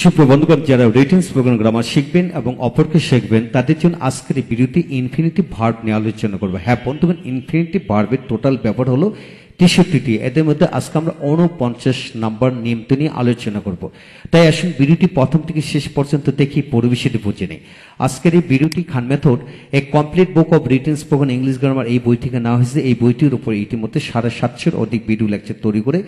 সুপ্রবন্ধুগণ, যারা written spoken grammar শিখবেন এবং অপরকে শিখবেন তাদের জন্য আজকের এই ভিডিওতে ইনফিনিটিভ ভার্ব নিয়ে আলোচনা করবো। হ্যাঁ বন্ধুগণ, ইনফিনিটিভ ভার্বের টোটাল ব্যবহার হলো 63টি। এদের মধ্যে আজকে আমরা 49 নাম্বার নিয়মিত নিয়ে আলোচনা করব। তাই আসুন ভিডিওটি প্রথম থেকে শেষ পর্যন্ত দেখি পরিবেশিত বুঝে নেই। আজকের এই ভিডিওটি খান মেথড এ complete book of written spoken English grammar এই বই থেকে নেওয়া হয়েছে। এই বইটির উপর ইতিমধ্যে 750 অধিক ভিডিও লেকচার তৈরি করে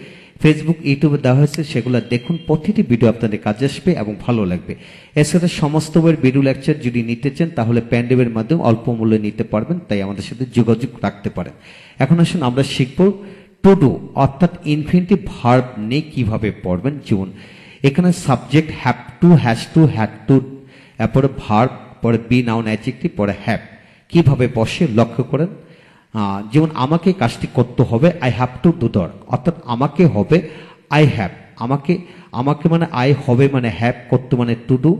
ফেসবুক ইউটিউবে দেওয়া হয়েছে। সেগুলো দেখুন, প্রতিটি ভিডিও আপনাদের কাজে আসবে এবং ভালো লাগবে। এছাড়া সমস্ত বইয়ের ভিডিও লেকচার যদি নিতে চান তাহলে প্যান্ডেবের মাধ্যমে অল্প মূল্যে নিতে পারবেন, তাই আমাদের সাথে যোগাযোগ রাখতে পারেন। এখন আসুন আমরা শিখব টু ডু অর্থাৎ ইনফিনিটিভ ভার্ব নিয়ে কিভাবে পড়বেন। যেমন এখানে subject have to, has to, had two, এরপরে ভার্ব, পরে বি নাউন অ্যাডজেক্টিভ, পরে হ্যাভ কিভাবে বসে লক্ষ্য করেন। যেমন আমাকে কাজটি করতে হবে, I have to do the work, অর্থাৎ আমাকে হবে আই হ্যাভ, আমাকে মানে আই হবে মানে হ্যাভ, করতে মানে টু ডু,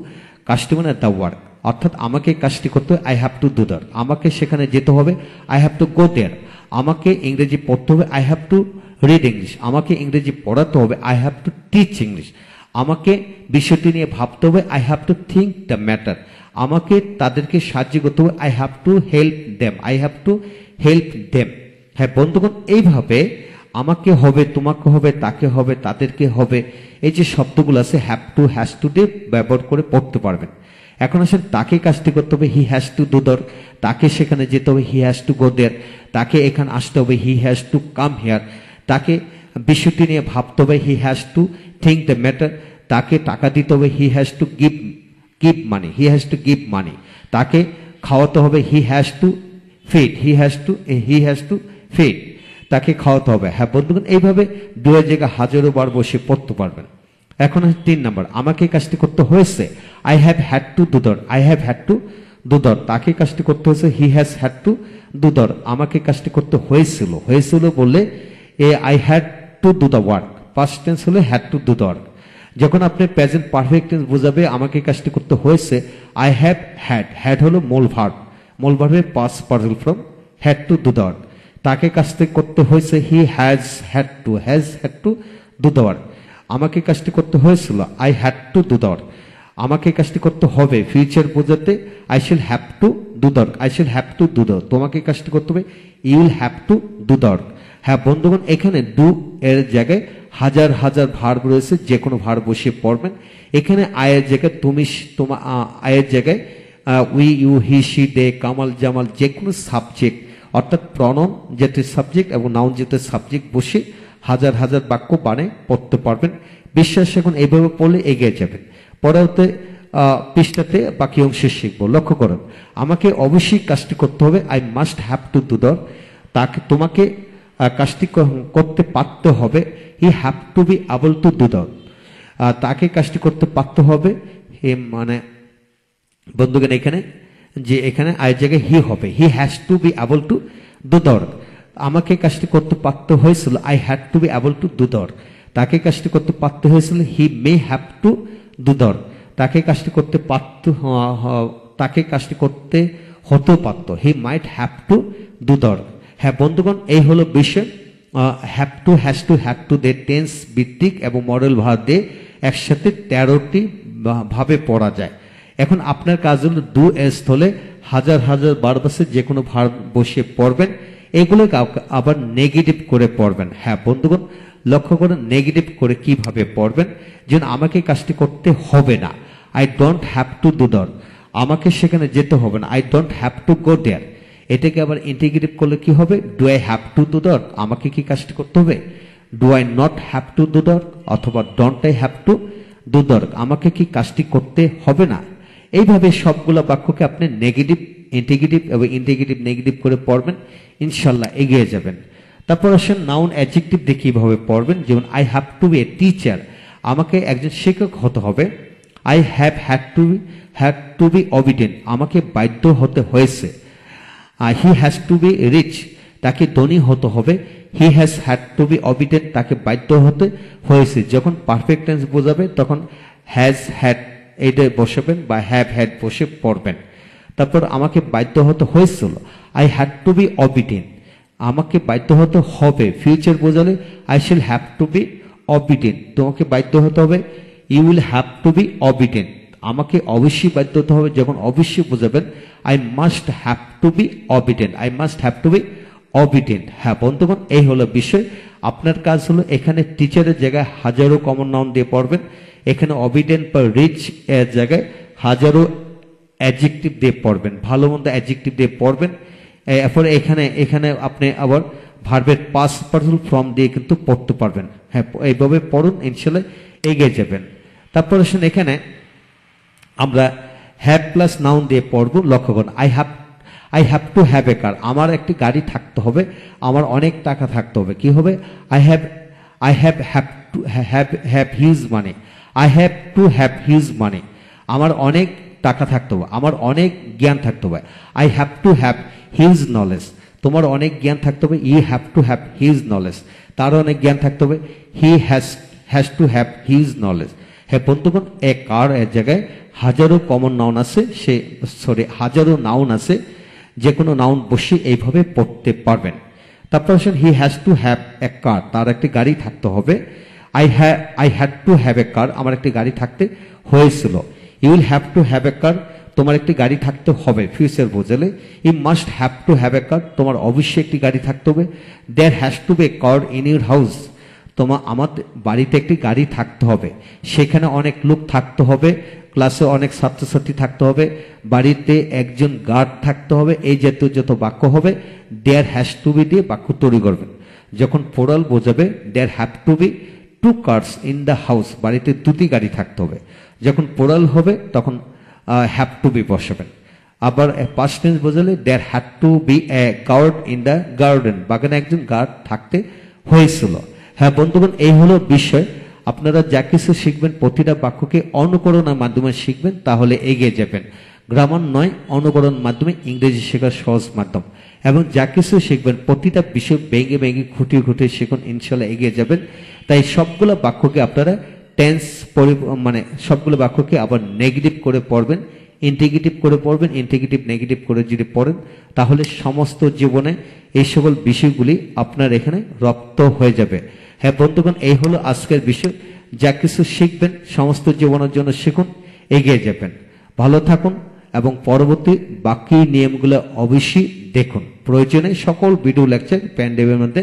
কাজটি মানে দ্য ওয়ার্ক, অর্থাৎ আমাকে কাজটি করতে হবে I have to do the work. আমাকে সেখানে যেতে হবে আই হ্যাভ টু গো দেয়ার। আমাকে ইংরেজি পড়তে হবে I have to read English. আমাকে ইংরেজি পড়াতে হবে I have to teach English. আমাকে বিষয়টি নিয়ে ভাবতে হবে I have two think the matter. আমাকে তাদেরকে সাহায্য করতে হবে I have to help them, I have to help them. হ্যাঁ বন্ধুগণ, এইভাবে আমাকে হবে, তোমাকে হবে, তাকে হবে, তাদেরকে হবে, এই যে শব্দগুলো আছে হ্যাভ টু, হ্যাজ টু দিয়ে ব্যবহার করে পড়তে পারবেন। এখন আসেন তাকে কাজটি করতে হবে he has two do the, তাকে সেখানে যেতে হবে হি হ্যাজ টু গো দেয়ার, তাকে এখানে আসতে হবে he has to come here, তাকে বিষয়টি নিয়ে ভাবতে হবে he has to think the matter, তাকে টাকা দিতে হবে he has to give money, he has to give money, তাকে খাওয়াতে হবে he has to feed, he has to feed, তাকে খাওয়াতে হবে। হ্যাঁ বন্ধুগণ, এইভাবে দুয়ের জায়গায় হাজারো বার বসে পড়তে পারবেন। এখন 3 নম্বর, আমাকে কাজটি করতে হয়েছে I have had to do the, I have had to do the, তাকে কাজটি করতে হয়েছে he has had to do the, আমাকে কাজটি করতে হয়েছিল বললে I had to do the work, past tense হলে had to do the work. যখন আপনি প্রেজেন্ট পারফেক্ট টেন্স বোঝাবে আমাকে কাজটি করতে হয়েছে আই হ্যাভ হ্যাড হলো মূল ভার্বের past parcel form had to do the work. তাকে কাজটি করতে হয়েছে he has had to do the work. আমাকে কাজটি করতে হয়েছিল I had to do the work. আমাকে কাজটি করতে হবে ফিউচার বোঝাতে I shall have to do the work, I shall have to do the. তোমাকে কাজটি করতে হবে you will have to do the work. হ্যাঁ বন্ধুগণ, এখানে ডু এর জায়গায় হাজার হাজার ভার্ব রয়েছে, যে কোনো ভার্ব বসিয়ে পড়বেন। এখানে আয়ের জায়গায় আয়ের জায়গায় উই, ইউ, হি, সি, দে, কামাল, জামাল, যে কোনো সাবজেক্ট অর্থাৎ প্রনাউন জাতীয় সাবজেক্ট এবং নাউন জাতীয় সাবজেক্ট বসে হাজার হাজার বাক্য বানিয়ে পড়তে পারবেন। বিশ্বাস এখন এইভাবে পড়লে এগিয়ে যাবেন। পরবর্তী পৃষ্ঠাতে বাকি অংশ শিখবো। লক্ষ্য করুন, আমাকে অবশ্যই কাজটি করতে হবে I must have to do the, তোমাকে কাজটি করতে পারতে হবে he have to be able to do the, তাকে কাজটি করতে পারতে হবে মানে বন্ধুগণ এখানে আয়ের জায়গায় হি হবে he has to be able to do the work. আমাকে কাজটি করতে পারতে হয়েছিল I had to be able to do the work. তাকে কাজটি করতে পারতে হয়েছিল he may have to do the work. তাকে কাজটি করতে হতেও পারত he might have to do the work. হ্যাঁ বন্ধুগণ, এই হলো বিষয়। Have to, has to, had to দিয়ে টেন্স ভিত্তিক এবং মডেল ভার্ব দিয়ে একসাথে 13টি ভাবে পড়া যায়। এখন আপনার কাজ হলো ডু এর স্থলে হাজার হাজার ভার্ব আছে, যে কোনো ভার্ব বসিয়ে পড়বেন। এগুলোকে আবার নেগেটিভ করে পড়বেন। হ্যাঁ বন্ধুগণ, লক্ষ্য করুন নেগেটিভ করে কিভাবে পড়বেন। যেন আমাকে কাজটি করতে হবে না I don't have to do the, আমাকে সেখানে যেতে হবে না I don't have to go there. এটাকে আবার ইন্টিগ্রেটিভ করলে কি হবে, do I have to do the, আমাকে কি কাজটি করতে হবে do I not have to do the, অথবা don't I have to do the, আমাকে কি কাজটি করতে হবে না। এইভাবে সবগুলো বাক্যকে আপনি নেগেটিভ, ইন্টিগ্রেটিভ এবং ইন্টিগ্রেটিভ নেগেটিভ করে পড়বেন, ইনশাল্লাহ এগিয়ে যাবেন। তারপর আসেন নাউন অ্যাডজেক্টিভ দিয়ে কিভাবে পড়বেন। যেমন I have to be a teacher, আমাকে একজন শিক্ষক হতে হবে I have had to be obedient, আমাকে বাধ্য হতে হয়েছে। He has to be rich, তাকে ধনী হতে হবে he has had to be obedient, তাকে বাধ্য হতে হয়েছে। যখন পারফেক্ট টেন্স বোঝাবে তখন হ্যাজ হ্যাড এইটা বসাবেন বা হ্যাভ হ্যাড বসে পড়বেন। তারপর আমাকে বাধ্য হতে হয়েছিল I had to be obedient, আমাকে বাধ্য হতে হবে ফিউচার বোঝালে I shall have to be অবিডেন্ট, তোমাকে বাধ্য হতে হবে you will have to be obedient, আমাকে অবশ্যই বাধ্য হতে হবে। যখন অবশ্যই বোঝাবেন I must have to be obedient, I must have to be obedient. হ্যাঁ বন্ধুগণ, এই হলো বিষয়। আপনার কাজ হলো এখানে টিচারের জায়গায় হাজারো কমন নাউন দিয়ে পড়বেন, এখানে অবিডেন্ট বা রিচ এর জায়গায় হাজারো অ্যাডজেক্টিভ দিয়ে পড়বেন, ভালো মন্দ অ্যাডজেক্টিভ দিয়ে পড়বেন। এরপরে এখানে আপনি আবার ভার্বের পাস্ট পার্সন ফর্ম দিয়ে কিন্তু পড়তে পারবেন। হ্যাঁ, এইভাবে পড়ুন, ইনশাল্লাহ এগিয়ে যাবেন। তারপর আসুন এখানে আমরা হ্যাভ প্লাস নাউন দিয়ে পড়বো। লক্ষ্য করুন, I have to have a car, আমার একটি গাড়ি থাকতে হবে, আমার অনেক টাকা থাকতে হবে। কি হবে? I have huge money, I have to have huge মানি, আমার অনেক টাকা থাকতে হবে, আমার অনেক জ্ঞান থাকতে হবে। I have to have huge knowledge, তোমার অনেক জ্ঞান থাকতে হবে। You have to have huge knowledge, তার অনেক জ্ঞান থাকতে হবে। He has to have huge knowledge. হ্যাঁ বন্ধুগণ, এ কার এর জায়গায় হাজারো কমন নাউন আছে, হাজারো নাউন আছে, যে কোনো নাউন বসে এইভাবে পড়তে পারবেন। তারপর আসেন he has to have a car, তার একটি গাড়ি থাকতে হবে। I had to have a car, আমার একটি গাড়ি থাকতে হয়েছিল। You will have to have a car, তোমার একটি গাড়ি থাকতে হবে, ফিউচার বোঝালে। You must have to have a car, তোমার অবশ্যই একটি গাড়ি থাকতে হবে। There has to be a car in your house, আমাদের বাড়িতে একটি গাড়ি থাকতে হবে, সেখানে অনেক লোক থাকতে হবে, ক্লাসে অনেক ছাত্রছাত্রী থাকতে হবে, বাড়িতে একজন গার্ড থাকতে হবে। এই জাতীয় যত বাক্য হবে দেয়ার হ্যাজ টু বি দিয়ে বাক্য তৈরি করবেন। যখন প্লুরাল বোঝাবে there have to be two cars in the house, বাড়িতে দুটি গাড়ি থাকতে হবে। যখন প্লুরাল হবে তখন হ্যাভ টু বি বসাবেন। আবার পাস্ট টেন্স বোঝালে there had to be a guard in the garden, বাগানে একজন গার্ড থাকতে হয়েছিল। হ্যাঁ বন্ধুগণ, এই হলো বিষয়। আপনারা যা কিছু শিখবেন প্রতিটা বাক্যকে অনুকরণের মাধ্যমে শিখবেন, তাহলে এগিয়ে যাবেন। গ্রামার নয়, অনুকরণ মাধ্যমে ইংরেজি শেখার সহজ মাধ্যম। এবং যা কিছু শিখবেন প্রতিটা বিষয় ভেঙে ভেঙে খুঁটিয়ে খুঁটিয়ে শিখুন, ইনশাল্লাহ এগিয়ে যাবেন। তাই সবগুলো বাক্যকে আপনারা সবগুলো বাক্যকে আবার নেগেটিভ করে পড়বেন, ইন্টিগ্রেটিভ করে পড়বেন। ইন্টিগ্রেটিভ নেগেটিভ করে যদি পড়েন তাহলে সমস্ত জীবনে এই সকল বিষয়গুলি আপনার এখানে রপ্ত হয়ে যাবে। হ্যাঁ বন্ধুগণ, এই হলো আজকের বিষয়। যা কিছু শিখবেন সমস্ত জীবনের জন্য শিখুন, এগিয়ে যাবেন। ভালো থাকুন এবং পরবর্তী বাকি নিয়মগুলো অবশ্যই দেখুন। প্রয়োজনে সকল ভিডিও লেকচার পেন ড্রাইভের মধ্যে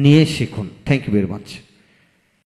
নিয়ে শিখুন। Thank you very much.